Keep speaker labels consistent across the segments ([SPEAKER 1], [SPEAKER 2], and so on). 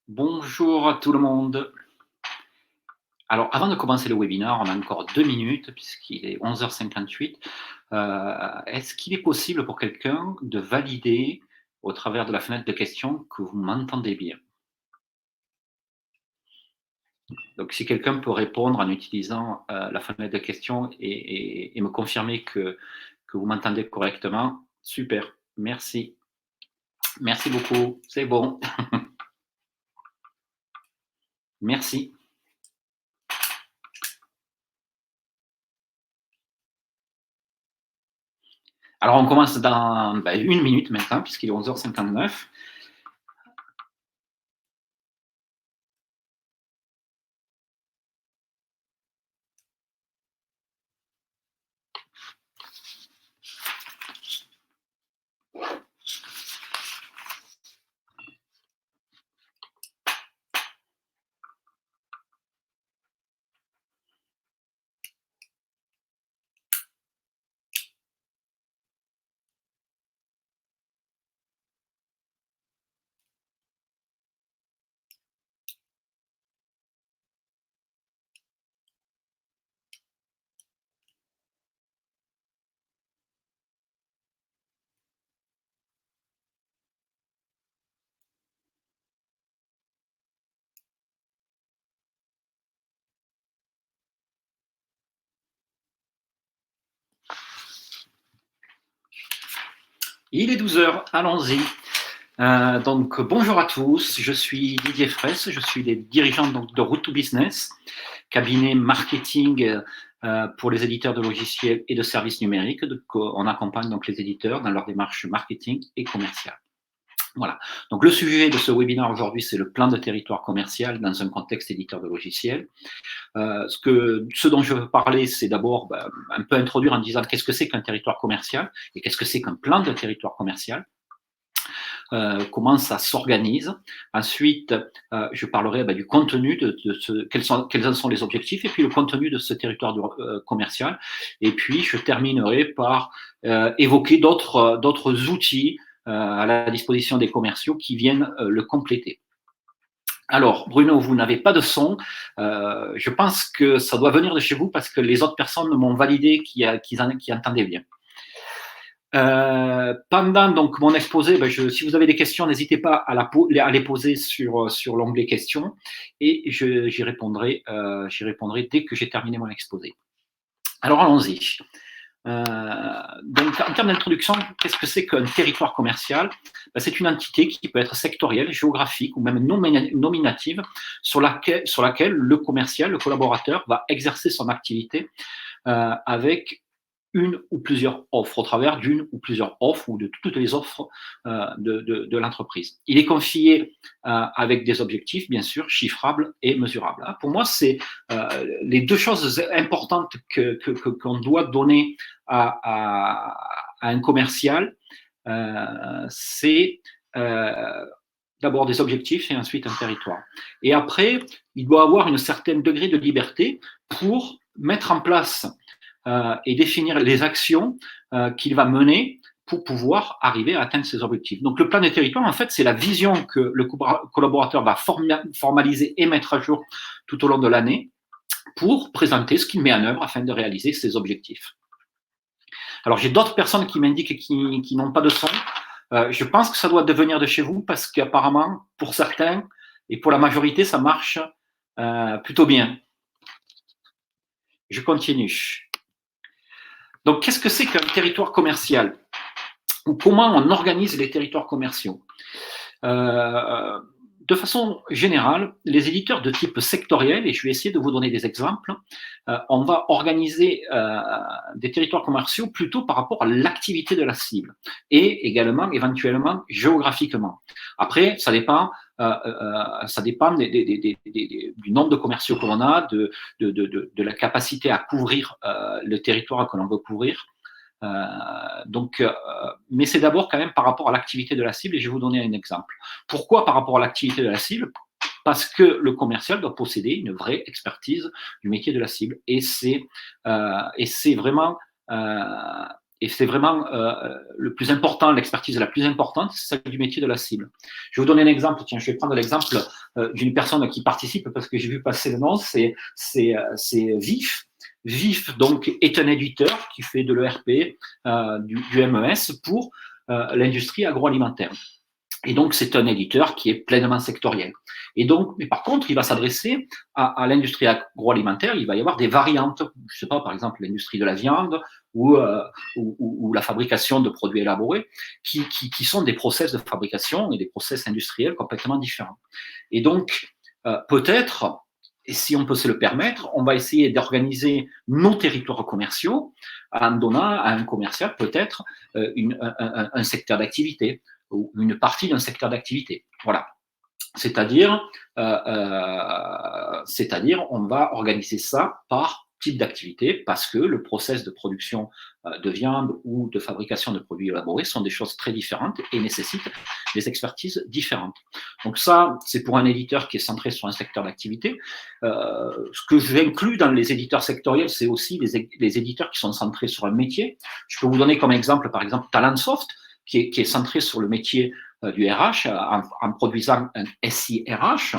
[SPEAKER 1] Bonjour à tout le monde. Alors, avant de commencer le webinaire, on a encore 2 minutes puisqu'il est 11h58. Est-ce qu'il est possible pour quelqu'un de valider au travers de la fenêtre de questions que vous m'entendez bien? Donc, si quelqu'un peut répondre en utilisant la fenêtre de questions et me confirmer que vous m'entendez correctement, super, merci. Merci beaucoup, c'est bon, merci. Alors, on commence dans 1 minute maintenant, puisqu'il est 11h59. Il est 12h, allons-y. Donc, bonjour à tous, je suis Didier Fraisse, je suis le dirigeant donc, de Route to Business, cabinet marketing pour les éditeurs de logiciels et de services numériques. Donc, on accompagne donc les éditeurs dans leur démarche marketing et commerciale. Voilà. Donc, le sujet de ce webinaire aujourd'hui, c'est le plan de territoire commercial dans un contexte éditeur de logiciels. Ce dont je veux parler, c'est d'abord un peu introduire en disant qu'est-ce que c'est qu'un territoire commercial et qu'est-ce que c'est qu'un plan de territoire commercial. Comment ça s'organise. Ensuite, je parlerai du contenu quels en sont les objectifs et puis le contenu de ce territoire commercial. Et puis, je terminerai par évoquer d'autres outils à la disposition des commerciaux qui viennent le compléter. Alors, Bruno, vous n'avez pas de son. Je pense que ça doit venir de chez vous parce que les autres personnes m'ont validé qu'ils entendaient bien. Pendant donc mon exposé, si vous avez des questions, n'hésitez pas à les poser sur l'onglet questions et j'y répondrai dès que j'ai terminé mon exposé. Alors allons-y. Donc en termes d'introduction, qu'est-ce que c'est qu'un territoire commercial? C'est une entité qui peut être sectorielle, géographique ou même nominative sur laquelle le commercial, le collaborateur, va exercer son activité avec une ou plusieurs offres, au travers d'une ou plusieurs offres ou de toutes les offres de l'entreprise. Il est confié avec des objectifs, bien sûr, chiffrables et mesurables. Pour moi, c'est les deux choses importantes qu'on doit donner à un commercial, c'est d'abord des objectifs et ensuite un territoire. Et après, il doit avoir un certain degré de liberté pour mettre en place et définir les actions qu'il va mener pour pouvoir arriver à atteindre ses objectifs. Donc le plan de territoire, en fait, c'est la vision que le collaborateur va formaliser et mettre à jour tout au long de l'année pour présenter ce qu'il met en œuvre afin de réaliser ses objectifs. Alors j'ai d'autres personnes qui m'indiquent qui n'ont pas de son. Je pense que ça doit devenir de chez vous parce qu'apparemment, pour certains et pour la majorité, ça marche plutôt bien. Je continue. Donc, qu'est-ce que c'est qu'un territoire commercial? Ou comment on organise les territoires commerciaux? De façon générale, les éditeurs de type sectoriel, et je vais essayer de vous donner des exemples, on va organiser des territoires commerciaux plutôt par rapport à l'activité de la cible et également éventuellement géographiquement. Après, ça dépend du nombre de commerciaux que l'on a, de la capacité à couvrir le territoire que l'on veut couvrir. Mais c'est d'abord quand même par rapport à l'activité de la cible et je vais vous donner un exemple. Pourquoi par rapport à l'activité de la cible? Parce que le commercial doit posséder une vraie expertise du métier de la cible et c'est vraiment Et c'est vraiment le plus important, l'expertise la plus importante, c'est celle du métier de la cible. Je vais vous donner un exemple. Tiens, je vais prendre l'exemple d'une personne qui participe parce que j'ai vu passer le nom, c'est Vif. Vif, donc, est un éditeur qui fait de l'ERP, du MES pour l'industrie agroalimentaire. Et donc, c'est un éditeur qui est pleinement sectoriel. Et donc, mais par contre, il va s'adresser à l'industrie agroalimentaire. Il va y avoir des variantes. Je sais pas, par exemple, l'industrie de la viande ou la fabrication de produits élaborés qui sont des process de fabrication et des process industriels complètement différents. Et donc, peut-être, et si on peut se le permettre, on va essayer d'organiser nos territoires commerciaux en donnant à un commercial peut-être un secteur d'activité ou une partie d'un secteur d'activité. Voilà. C'est-à-dire, on va organiser ça par type d'activité parce que le process de production de viande ou de fabrication de produits élaborés sont des choses très différentes et nécessitent des expertises différentes. Donc ça, c'est pour un éditeur qui est centré sur un secteur d'activité. Ce que j'inclus dans les éditeurs sectoriels, c'est aussi les éditeurs qui sont centrés sur un métier. Je peux vous donner comme exemple, par exemple, Talentsoft, qui est centré sur le métier du RH en produisant un SIRH,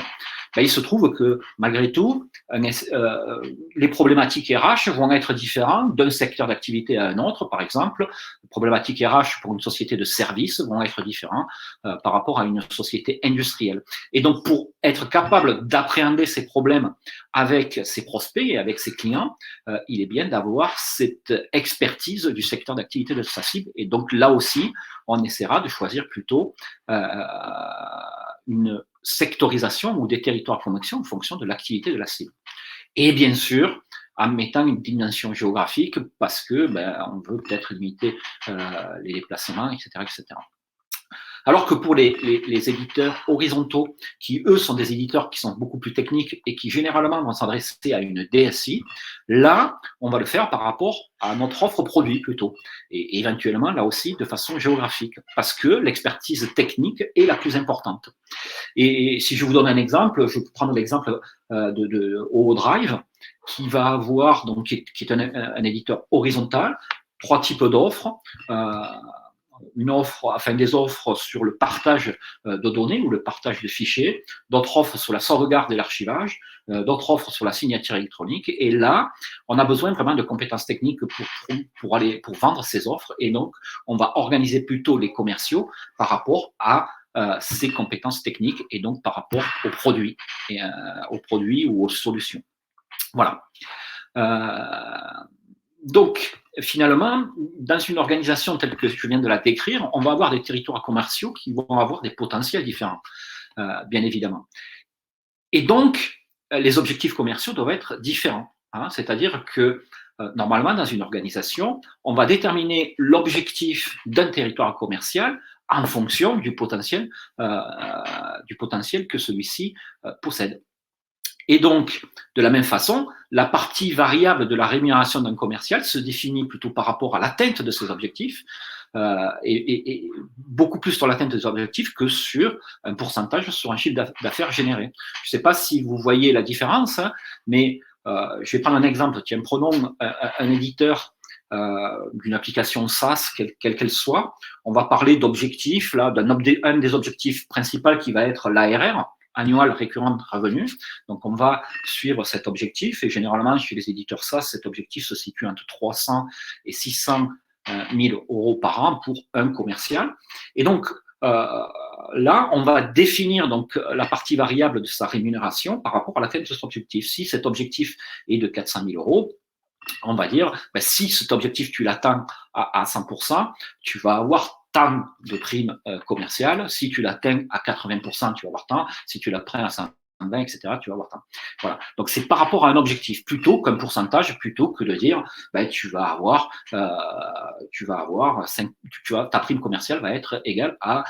[SPEAKER 1] ben, il se trouve que malgré tout, les problématiques RH vont être différentes d'un secteur d'activité à un autre. Par exemple, les problématiques RH pour une société de services vont être différentes par rapport à une société industrielle. Et donc, pour être capable d'appréhender ces problèmes avec ses prospects et avec ses clients, il est bien d'avoir cette expertise du secteur d'activité de sa cible. Et donc, là aussi, on essaiera de choisir plutôt une sectorisation ou des territoires de connexion en fonction de l'activité de la cible. Et bien sûr, en mettant une dimension géographique parce que on veut peut-être limiter les déplacements, etc., etc. Alors que pour les éditeurs horizontaux, qui eux sont des éditeurs qui sont beaucoup plus techniques et qui généralement vont s'adresser à une DSI, là, on va le faire par rapport à notre offre produit plutôt, et éventuellement là aussi de façon géographique, parce que l'expertise technique est la plus importante. Et si je vous donne un exemple, je peux prendre l'exemple de OODrive, qui va avoir, donc, qui est un éditeur horizontal, 3 types d'offres. Des offres sur le partage de données ou le partage de fichiers, d'autres offres sur la sauvegarde et l'archivage, d'autres offres sur la signature électronique. Et là, on a besoin vraiment de compétences techniques pour vendre ces offres. Et donc, on va organiser plutôt les commerciaux par rapport à ces compétences techniques et donc par rapport aux produits ou aux solutions. Voilà. Donc, finalement, dans une organisation telle que je viens de la décrire, on va avoir des territoires commerciaux qui vont avoir des potentiels différents, bien évidemment. Et donc, les objectifs commerciaux doivent être différents. Hein, c'est-à-dire que, normalement, dans une organisation, on va déterminer l'objectif d'un territoire commercial en fonction du potentiel que celui-ci possède. Et donc, de la même façon, la partie variable de la rémunération d'un commercial se définit plutôt par rapport à l'atteinte de ses objectifs, et beaucoup plus sur l'atteinte des objectifs que sur un pourcentage sur un chiffre d'affaires généré. Je ne sais pas si vous voyez la différence, hein, mais je vais prendre un exemple. Tiens, prenons un éditeur d'une application SaaS, quelle qu'elle soit. On va parler d'objectifs, là, un des objectifs principaux qui va être l'ARR, Annual Recurrent Revenue. Donc, on va suivre cet objectif et généralement, chez les éditeurs SaaS, cet objectif se situe entre 300 et 600 000 euros par an pour un commercial. Et donc, là, on va définir donc la partie variable de sa rémunération par rapport à l'atteinte de son objectif. Si cet objectif est de 400 000 euros, on va dire, si cet objectif, tu l'atteins à 100%, tu vas avoir tant de primes commerciales. Si tu l'atteins à 80%, tu vas avoir tant. Si tu l'atteins à 120, etc., tu vas avoir tant. Voilà. Donc, c'est par rapport à un objectif plutôt qu'un pourcentage, plutôt que de dire, tu vas avoir ta prime commerciale va être égale à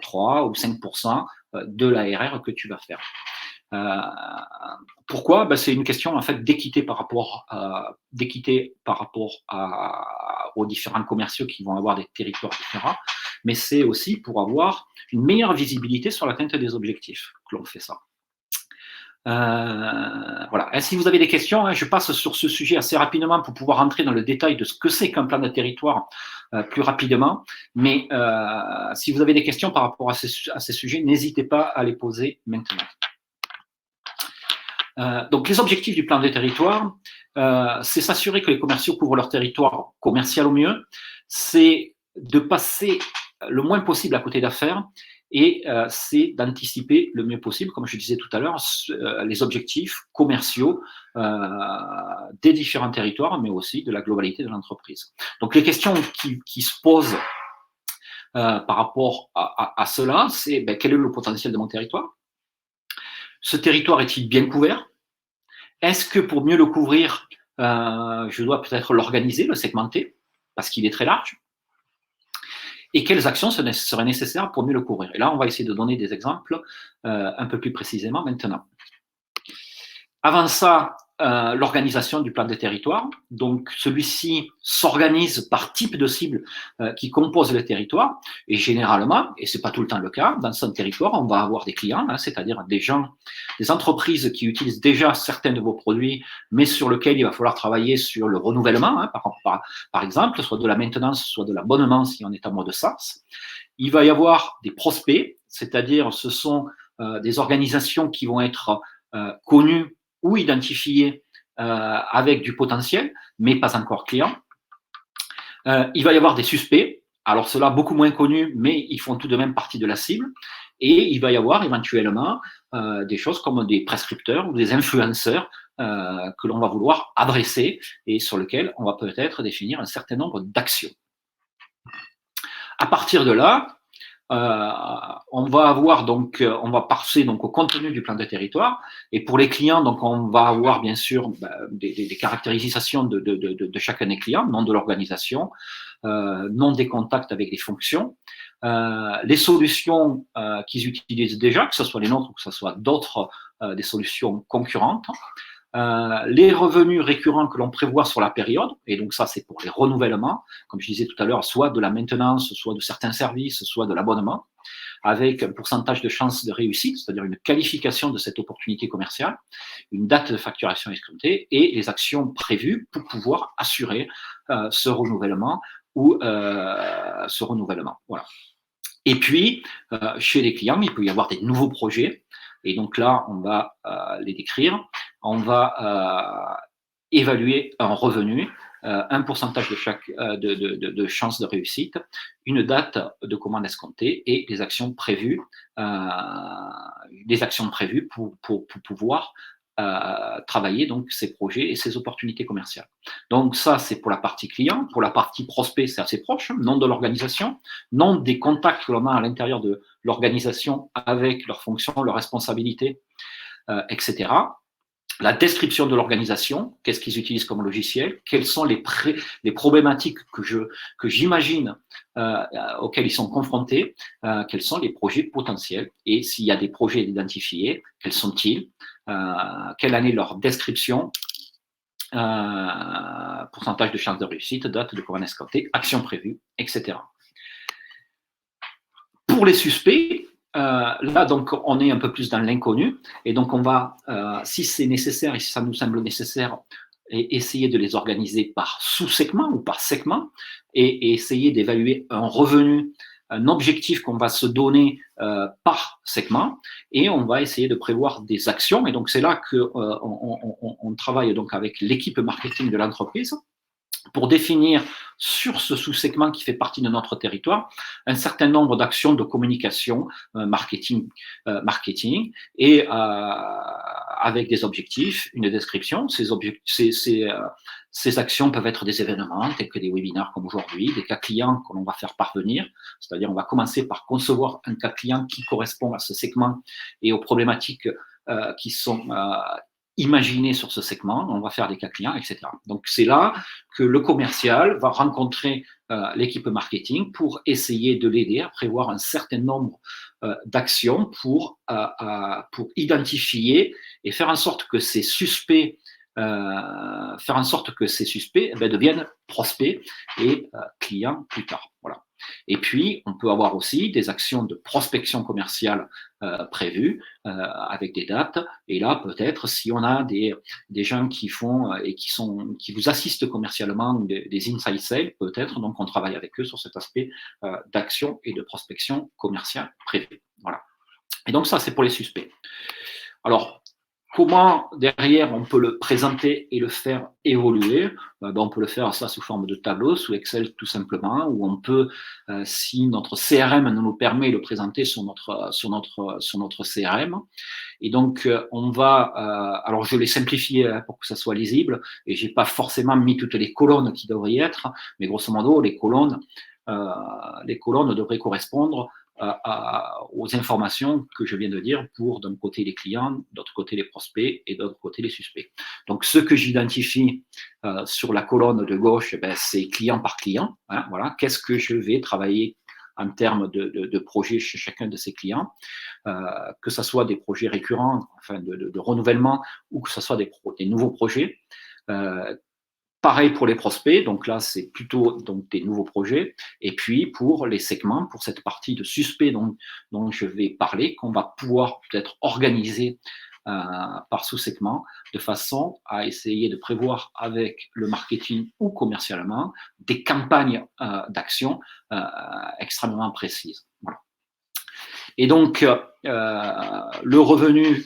[SPEAKER 1] 3 ou 5% de l'ARR que tu vas faire. Pourquoi? C'est une question en fait d'équité par rapport aux différents commerciaux qui vont avoir des territoires différents, mais c'est aussi pour avoir une meilleure visibilité sur l'atteinte des objectifs que l'on fait ça. Voilà. Et si vous avez des questions, hein, je passe sur ce sujet assez rapidement pour pouvoir entrer dans le détail de ce que c'est qu'un plan de territoire plus rapidement. Mais si vous avez des questions par rapport à ces sujets, n'hésitez pas à les poser maintenant. Donc les objectifs du plan de territoire, c'est s'assurer que les commerciaux couvrent leur territoire commercial au mieux, c'est de passer le moins possible à côté d'affaires et c'est d'anticiper le mieux possible, comme je disais tout à l'heure, les objectifs commerciaux des différents territoires, mais aussi de la globalité de l'entreprise. Donc les questions qui se posent par rapport à cela, c'est quel est le potentiel de mon territoire? Ce territoire est-il bien couvert? Est-ce que pour mieux le couvrir, je dois peut-être l'organiser, le segmenter, parce qu'il est très large? Et quelles actions seraient nécessaires pour mieux le couvrir? Et là, on va essayer de donner des exemples un peu plus précisément maintenant. Avant ça, l'organisation du plan de territoire. Donc, celui-ci s'organise par type de cible qui compose le territoire. Et généralement, et ce n'est pas tout le temps le cas, dans son territoire, on va avoir des clients, hein, c'est-à-dire des gens, des entreprises qui utilisent déjà certains de vos produits, mais sur lesquels il va falloir travailler sur le renouvellement, hein, par exemple, soit de la maintenance, soit de l'abonnement si on est en mode SaaS. Il va y avoir des prospects, c'est-à-dire ce sont des organisations qui vont être connues ou identifiés avec du potentiel, mais pas encore clients. Il va y avoir des suspects, alors ceux-là beaucoup moins connus, mais ils font tout de même partie de la cible. Et il va y avoir éventuellement des choses comme des prescripteurs ou des influenceurs que l'on va vouloir adresser et sur lesquels on va peut-être définir un certain nombre d'actions. À partir de là, on va avoir donc, on va passer donc au contenu du plan de territoire. Et pour les clients, donc on va avoir bien sûr des caractérisations de chacun des clients, nom de l'organisation, nom des contacts avec les fonctions, les solutions qu'ils utilisent déjà, que ce soit les nôtres ou que ce soit d'autres, des solutions concurrentes. Les revenus récurrents que l'on prévoit sur la période, et donc ça c'est pour les renouvellements, comme je disais tout à l'heure, soit de la maintenance, soit de certains services, soit de l'abonnement, avec un pourcentage de chance de réussite, c'est-à-dire une qualification de cette opportunité commerciale, une date de facturation escomptée et les actions prévues pour pouvoir assurer ce renouvellement ou ce renouvellement. Voilà. Et puis, chez les clients, il peut y avoir des nouveaux projets. Et donc là, on va les décrire. On va évaluer un revenu, un pourcentage de chance de réussite, une date de commande escomptée et des actions prévues, pour pouvoir travailler donc ces projets et ces opportunités commerciales. Donc ça, c'est pour la partie client. Pour la partie prospect, c'est assez proche, nom de l'organisation, nom des contacts que l'on a à l'intérieur de l'organisation avec leurs fonctions, leurs responsabilités, etc. La description de l'organisation, qu'est-ce qu'ils utilisent comme logiciel, quelles sont les problématiques que j'imagine auxquelles ils sont confrontés, quels sont les projets potentiels et s'il y a des projets identifiés, quels sont-ils, quelle année leur description, pourcentage de chance de réussite, date de commande escomptée, action prévue, etc. Pour les suspects, là, donc, on est un peu plus dans l'inconnu, et donc on va, si c'est nécessaire et si ça nous semble nécessaire, essayer de les organiser par sous-segment ou par segment, et essayer d'évaluer un revenu, un objectif qu'on va se donner par segment, et on va essayer de prévoir des actions, et donc c'est là qu'on travaille donc avec l'équipe marketing de l'entreprise, pour définir sur ce sous-segment qui fait partie de notre territoire un certain nombre d'actions de communication, marketing, et avec des objectifs, une description. Ces actions peuvent être des événements tels que des webinaires comme aujourd'hui, des cas clients que l'on va faire parvenir, c'est-à-dire on va commencer par concevoir un cas client qui correspond à ce segment et aux problématiques qui sont imaginées sur ce segment, on va faire des cas clients, etc. Donc c'est là que le commercial va rencontrer l'équipe marketing pour essayer de l'aider à prévoir un certain nombre d'actions pour identifier et faire en sorte que ces suspects deviennent prospects et clients plus tard. Voilà. Et puis, on peut avoir aussi des actions de prospection commerciale prévues avec des dates. Et là, peut-être, si on a des gens qui font et qui vous assistent commercialement, des inside sales, peut-être, donc on travaille avec eux sur cet aspect d'action et de prospection commerciale prévue. Voilà. Et donc ça, c'est pour les suspects. Alors, comment derrière on peut le présenter et le faire évoluer? On peut le faire ça sous forme de tableau, sous Excel tout simplement, ou on peut, si notre CRM nous permet, le présenter sur notre CRM. Et donc on va, alors je l'ai simplifié pour que ça soit lisible, et j'ai pas forcément mis toutes les colonnes qui devraient y être, mais grosso modo les colonnes devraient correspondre aux informations que je viens de dire pour d'un côté les clients, d'autre côté les prospects et d'autre côté les suspects. Donc ce que j'identifie sur la colonne de gauche, c'est client par client. Hein, voilà, qu'est-ce que je vais travailler en termes de projets chez chacun de ces clients, que ce soit des projets récurrents, enfin de renouvellement, ou que ce soit des nouveaux projets. Pareil pour les prospects, donc là c'est plutôt donc des nouveaux projets, et puis pour les segments, pour cette partie de suspects dont je vais parler, qu'on va pouvoir peut-être organiser par sous-segment, de façon à essayer de prévoir avec le marketing ou commercialement des campagnes d'action extrêmement précises. Voilà. Et donc, le revenu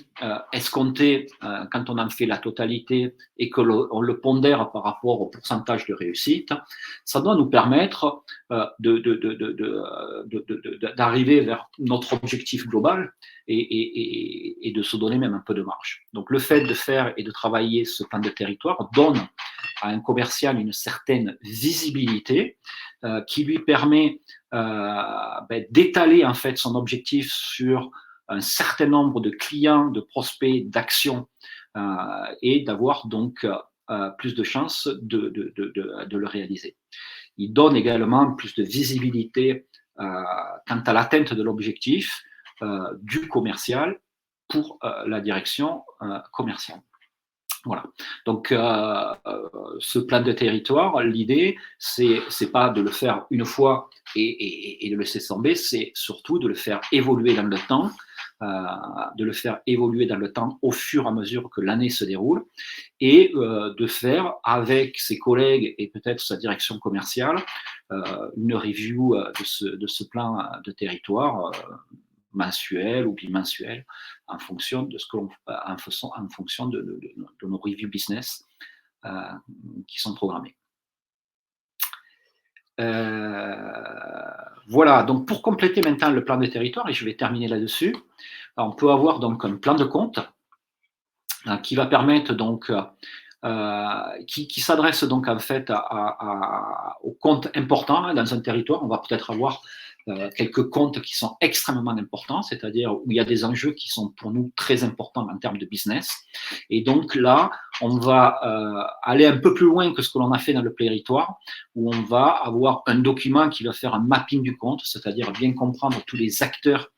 [SPEAKER 1] escompté, quand on en fait la totalité et que on le pondère par rapport au pourcentage de réussite, ça doit nous permettre d'arriver vers notre objectif global et de se donner même un peu de marge. Donc, le fait de faire et de travailler ce plan de territoire donne à un commercial une certaine visibilité qui lui permet d'étaler en fait son objectif sur un certain nombre de clients, de prospects, d'actions et d'avoir donc plus de chances de le réaliser. Il donne également plus de visibilité quant à l'atteinte de l'objectif du commercial pour la direction commerciale. Voilà. Donc, ce plan de territoire, l'idée, c'est pas de le faire une fois et de le laisser tomber, c'est surtout de le faire évoluer dans le temps, au fur et à mesure que l'année se déroule, et de faire avec ses collègues et peut-être sa direction commerciale une review de ce plan de territoire mensuel ou bimensuel en fonction de ce que l'on en fonction de nos reviews business qui sont programmés. Voilà, donc pour compléter maintenant le plan de territoire, et je vais terminer là-dessus, on peut avoir donc un plan de compte qui va permettre donc qui s'adresse donc en fait aux comptes importants dans un territoire. On va peut-être avoir quelques comptes qui sont extrêmement importants, c'est-à-dire où il y a des enjeux qui sont pour nous très importants en termes de business. Et donc là, on va aller un peu plus loin que ce que l'on a fait dans le territoire, où on va avoir un document qui va faire un mapping du compte, c'est-à-dire bien comprendre tous les acteurs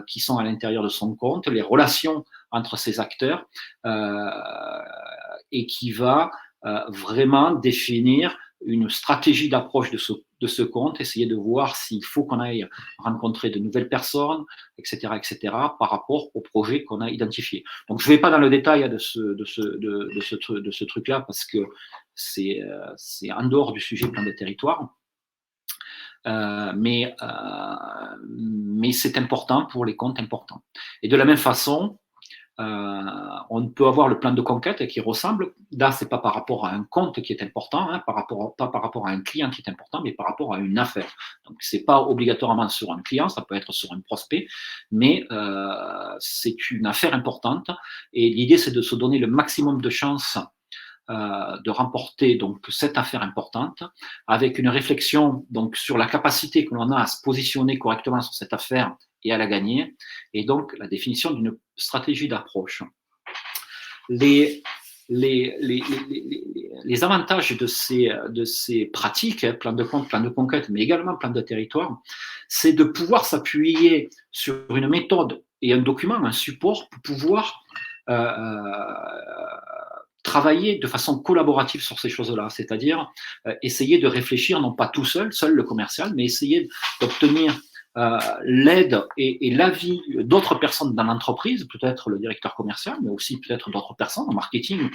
[SPEAKER 1] qui sont à l'intérieur de son compte, les relations entre ces acteurs, et qui va vraiment définir une stratégie d'approche de ce compte, essayer de voir s'il faut qu'on aille rencontrer de nouvelles personnes, etc., par rapport au projet qu'on a identifié. Donc, je ne vais pas dans le détail de ce truc-là parce que c'est en dehors du sujet plan de territoire. Mais c'est important pour les comptes importants. Et de la même façon, on peut avoir le plan de conquête qui ressemble. Là, c'est pas par rapport à un compte qui est important, hein, pas par rapport à un client qui est important, mais par rapport à une affaire. Donc, c'est pas obligatoirement sur un client, ça peut être sur un prospect, mais c'est une affaire importante. Et l'idée, c'est de se donner le maximum de chances de remporter donc cette affaire importante, avec une réflexion donc sur la capacité que l'on a à se positionner correctement sur cette affaire et à la gagner, et donc la définition d'une stratégie d'approche. Les avantages de ces pratiques, plan de compte, plan de conquête, mais également plan de territoire, c'est de pouvoir s'appuyer sur une méthode et un document, un support pour pouvoir travailler de façon collaborative sur ces choses-là, c'est-à-dire essayer de réfléchir, non pas tout seul, seul le commercial, mais essayer d'obtenir l'aide et l'avis d'autres personnes dans l'entreprise, peut-être le directeur commercial, mais aussi peut-être d'autres personnes en marketing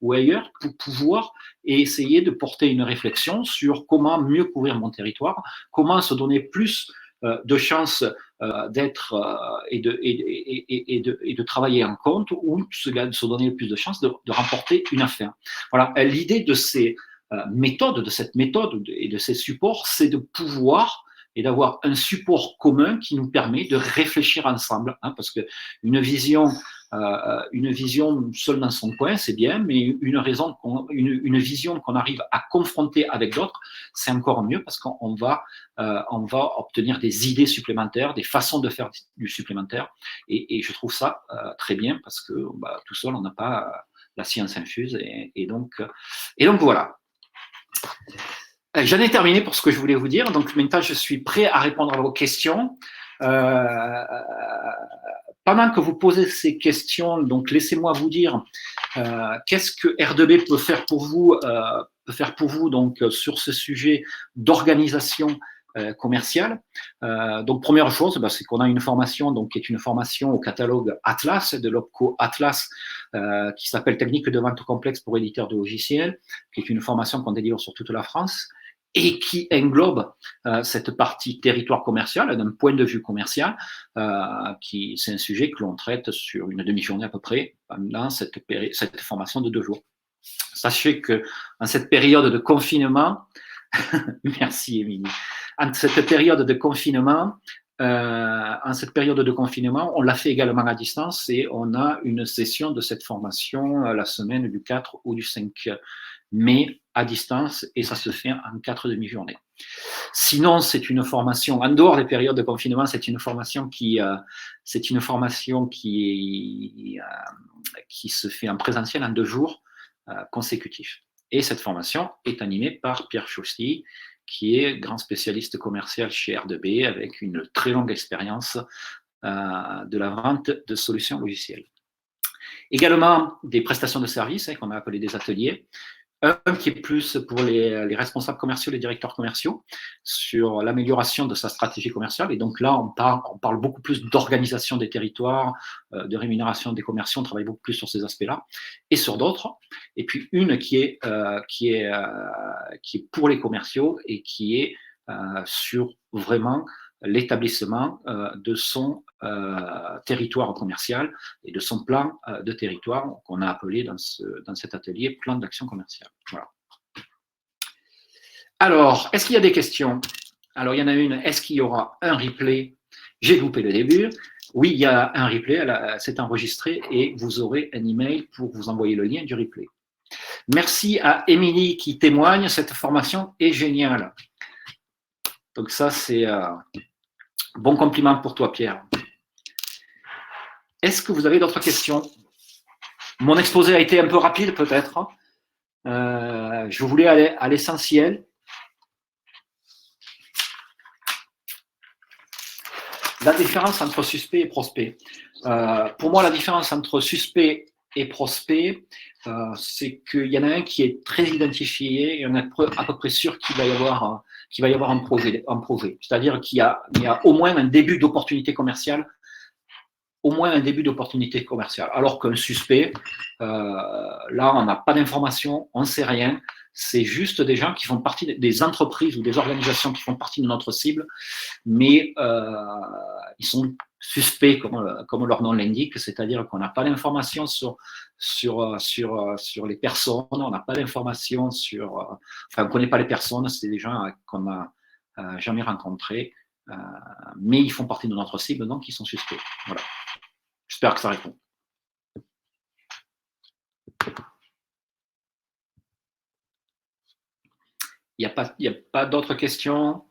[SPEAKER 1] ou ailleurs, pour pouvoir essayer de porter une réflexion sur comment mieux couvrir mon territoire, comment se donner plus de chances d'être et de travailler en compte ou de se donner le plus de chances de remporter une affaire. Voilà, l'idée de ces méthodes, de cette méthode et de ces supports, c'est de pouvoir et d'avoir un support commun qui nous permet de réfléchir ensemble, hein, parce que une vision seule dans son coin, c'est bien, mais une vision qu'on arrive à confronter avec d'autres, c'est encore mieux parce qu'on va obtenir des idées supplémentaires, des façons de faire du supplémentaire, et je trouve ça très bien parce que tout seul, on n'a pas la science infuse, et donc voilà. J'en ai terminé pour ce que je voulais vous dire. Donc maintenant, je suis prêt à répondre à vos questions. Pendant que vous posez ces questions, donc laissez-moi vous dire qu'est-ce que R2B peut faire pour vous, donc sur ce sujet d'organisation commerciale. Donc première chose, c'est qu'on a une formation donc qui est une formation au catalogue Atlas de l'OPCO Atlas qui s'appelle Technique de vente complexe pour éditeurs de logiciels, qui est une formation qu'on délivre sur toute la France et qui englobe cette partie territoire commercial d'un point de vue commercial, c'est un sujet que l'on traite sur une demi-journée à peu près pendant cette formation de 2 jours. Sachez que en cette période de confinement, merci Émilie, en cette période de confinement, on l'a fait également à distance et on a une session de cette formation la semaine du 4 ou du 5 mai à distance et ça se fait en 4 demi-journées. Sinon, c'est une formation, en dehors des périodes de confinement, c'est une formation qui se fait en présentiel en 2 jours consécutifs. Et cette formation est animée par Pierre Chaussy, qui est grand spécialiste commercial chez R2B avec une très longue expérience de la vente de solutions logicielles. Également des prestations de services qu'on a appelées des ateliers. Un qui est plus pour les responsables commerciaux, les directeurs commerciaux, sur l'amélioration de sa stratégie commerciale. Et donc là, on parle beaucoup plus d'organisation des territoires, de rémunération des commerciaux, on travaille beaucoup plus sur ces aspects-là, et sur d'autres. Et puis une qui est pour les commerciaux et qui est sur vraiment l'établissement de son territoire commercial et de son plan de territoire qu'on a appelé dans cet atelier plan d'action commerciale. Voilà. Alors, est-ce qu'il y a des questions? Alors, il y en a une. Est-ce qu'il y aura un replay? J'ai loupé le début. Oui, il y a un replay. C'est enregistré et vous aurez un email pour vous envoyer le lien du replay. Merci à Émilie qui témoigne. Cette formation est géniale. Donc ça, c'est bon compliment pour toi, Pierre. Est-ce que vous avez d'autres questions? Mon exposé a été un peu rapide, peut-être. Je voulais aller à l'essentiel. La différence entre suspect et prospect. Pour moi, la différence entre suspect et prospect, c'est qu'il y en a un qui est très identifié et on est à peu près sûr qu'il va y avoir un projet. C'est-à-dire qu'il y a au moins un début d'opportunité commerciale. Alors qu'un suspect, là, on n'a pas d'informations, on ne sait rien. C'est juste des gens qui font partie des entreprises ou des organisations qui font partie de notre cible, mais ils sont suspects, comme leur nom l'indique, c'est-à-dire qu'on n'a pas d'informations sur les personnes, on n'a pas d'informations on ne connaît pas les personnes, c'est des gens qu'on n'a jamais rencontrés, mais ils font partie de notre cible, donc ils sont suspects. Voilà. J'espère que ça répond. Il n'y a pas d'autres questions?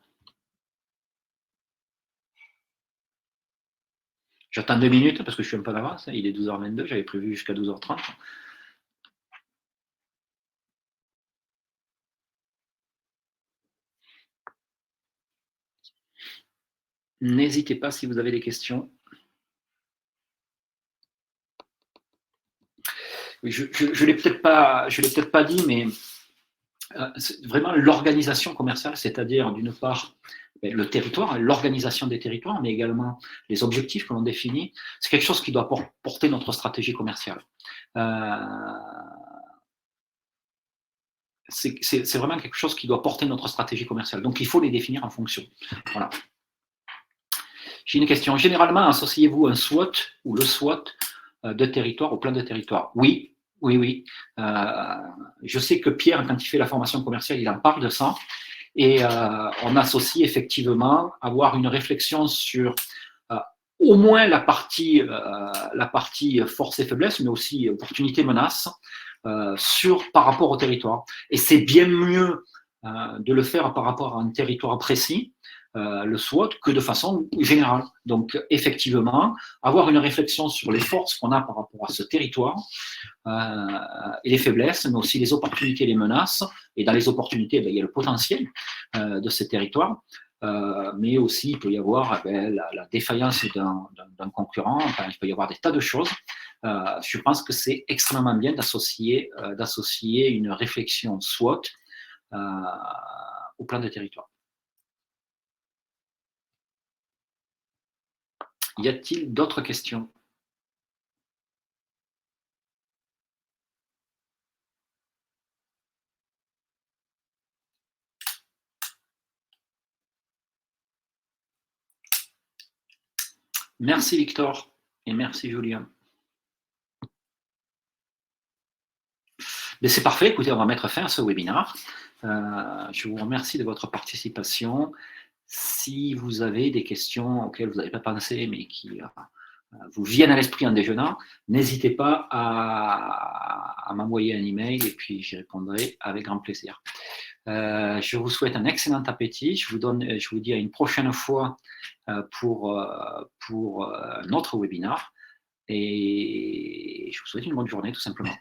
[SPEAKER 1] J'attends 2 minutes parce que je suis un peu en avance. Il est 12h22, j'avais prévu jusqu'à 12h30. N'hésitez pas si vous avez des questions. Oui, je l'ai peut-être pas dit, mais vraiment l'organisation commerciale, c'est-à-dire d'une part le territoire, l'organisation des territoires, mais également les objectifs que l'on définit, c'est quelque chose qui doit porter notre stratégie commerciale. Euh, c'est vraiment quelque chose qui doit porter notre stratégie commerciale. Donc il faut les définir en fonction. Voilà. J'ai une question. Généralement, associez-vous un SWOT ou le SWOT de territoire au plan de territoire? Oui, oui, oui. Je sais que Pierre, quand il fait la formation commerciale, il en parle de ça. Et on associe effectivement avoir une réflexion sur au moins la partie force et faiblesse, mais aussi opportunité, menace, par rapport au territoire. Et c'est bien mieux de le faire par rapport à un territoire précis, le SWOT, que de façon générale. Donc, effectivement, avoir une réflexion sur les forces qu'on a par rapport à ce territoire et les faiblesses, mais aussi les opportunités et les menaces. Et dans les opportunités, il y a le potentiel de ces territoires. Mais aussi, il peut y avoir la défaillance d'un concurrent. Enfin, il peut y avoir des tas de choses. Je pense que c'est extrêmement bien d'associer une réflexion SWOT au plan de territoire. Y a-t-il d'autres questions? Merci Victor et merci Julien. Mais c'est parfait, écoutez, on va mettre fin à ce webinaire. Je vous remercie de votre participation. Si vous avez des questions auxquelles vous n'avez pas pensé, mais qui vous viennent à l'esprit en déjeunant, n'hésitez pas à m'envoyer un email et puis j'y répondrai avec grand plaisir. Je vous souhaite un excellent appétit. Je vous dis à une prochaine fois pour notre webinaire et je vous souhaite une bonne journée tout simplement.